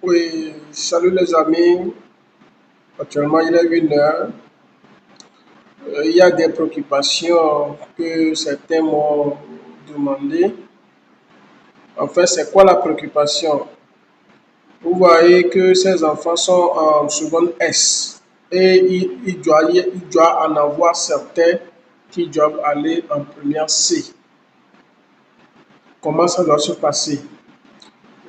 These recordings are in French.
Oui, salut les amis. Actuellement, il est 1 heure. Il y a des préoccupations que certains m'ont demandé. En fait, c'est quoi la préoccupation? Vous voyez que ces enfants sont en seconde S et il doit en avoir certains qui doivent aller en première C. Comment ça doit se passer?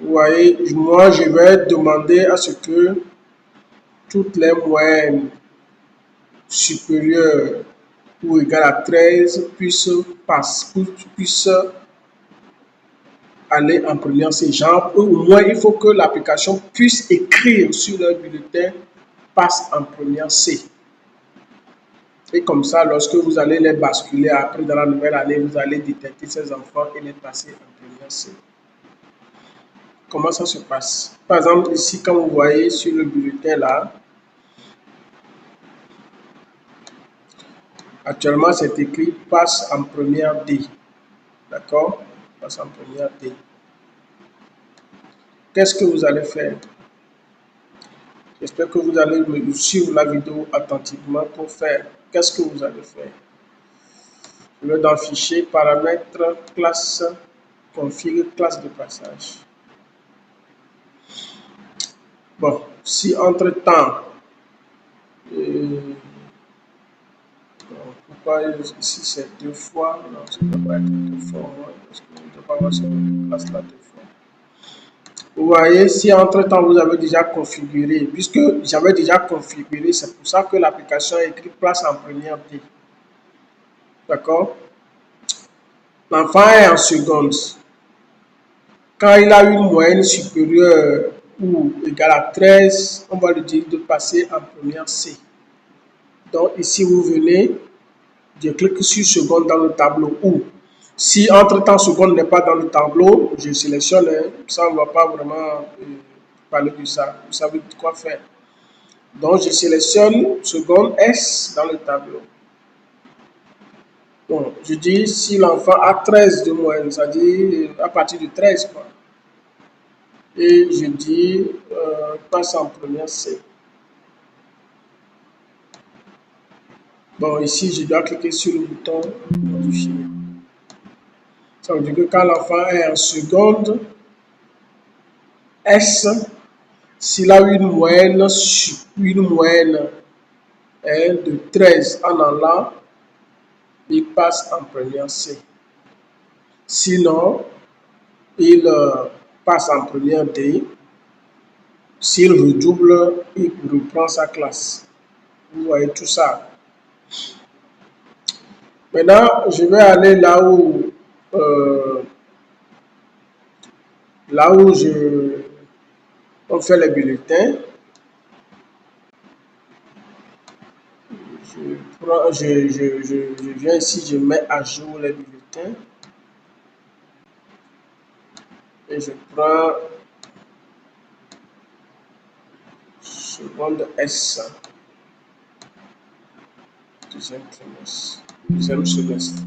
Vous voyez, moi, je vais demander à ce que toutes les moyennes supérieures ou égales à 13 puissent aller en première C. Genre, au moins, il faut que l'application puisse écrire sur leur bulletin passe en première C. Et comme ça, lorsque vous allez les basculer après dans la nouvelle année, vous allez détecter ces enfants et les passer en première C. Comment ça se passe? Par exemple, ici, quand vous voyez sur le bulletin là, actuellement, c'est écrit passe en première D. D'accord? Passe en première D. Qu'est-ce que vous allez faire? J'espère que vous allez me suivre la vidéo attentivement pour faire. Qu'est-ce que vous allez faire? Je vais dans Fichier, Paramètres, Classe, Config, Classe de passage. Bon, si entre-temps, euh, pourquoi ici c'est 2 fois? Non, ça ne doit pas être 2 fois, parce qu'on ne doit pas avoir ce classe là 2 fois. Vous voyez, si entre-temps vous avez déjà configuré, puisque j'avais déjà configuré, c'est pour ça que l'application est écrit place en première D. D'accord? L'enfant est en seconde. Quand il a une moyenne supérieure ou égale à 13, on va lui dire de passer en première C. Donc ici, vous venez, je clique sur seconde dans le tableau ou si entre-temps seconde n'est pas dans le tableau, je sélectionne, ça on ne va pas vraiment parler de ça. Vous savez quoi faire. Donc je sélectionne seconde S dans le tableau. Bon, je dis si l'enfant a 13 de moyenne, c'est-à-dire à partir de 13 quoi. Et je dis passe en première C. Bon, ici, je dois cliquer sur le bouton modifier. Ça veut dire que quand l'enfant est en seconde S, s'il a une moyenne de 13 en allant, il passe en première C. Sinon, il passe en première D. S'il redouble, il reprend sa classe. Vous voyez tout ça. Maintenant, je vais aller euh, là où on fait les bulletins. Je viens ici, je mets à jour les bulletins et je prends seconde S, deuxième trimestre, deuxième semestre.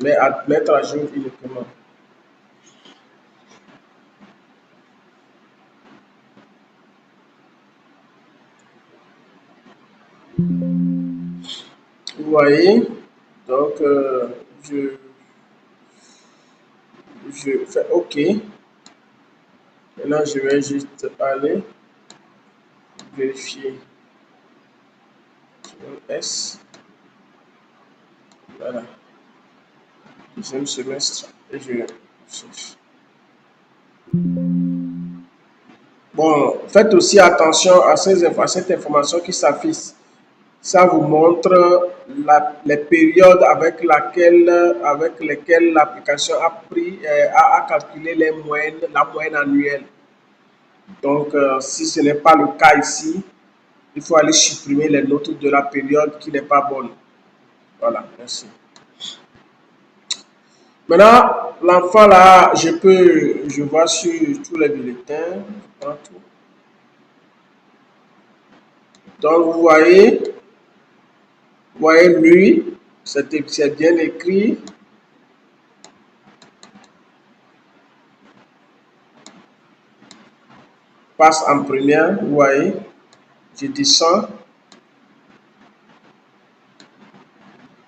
Mais à mettre à jour uniquement. Vous voyez, donc je fais OK. Maintenant, je vais juste aller vérifier S. Voilà, deuxième semestre et je cherche. Bon, faites aussi attention à cette information qui s'affiche. Ça vous montre les périodes avec lesquelles l'application a calculé la moyenne annuelle. Donc, si ce n'est pas le cas ici, il faut aller supprimer les notes de la période qui n'est pas bonne. Voilà, merci. Maintenant, l'enfant là, je vois sur tous les bulletins. Donc, vous voyez lui, c'est bien écrit. passe en première, vous voyez, je descends,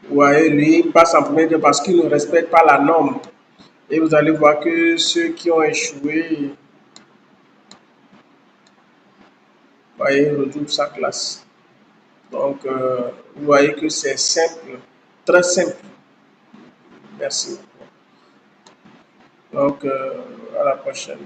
vous voyez, lui passe en première parce qu'il ne respecte pas la norme. Et vous allez voir que ceux qui ont échoué, vous voyez, redoublent sa classe. Donc, vous voyez que c'est simple, très simple. Merci. Donc, à la prochaine.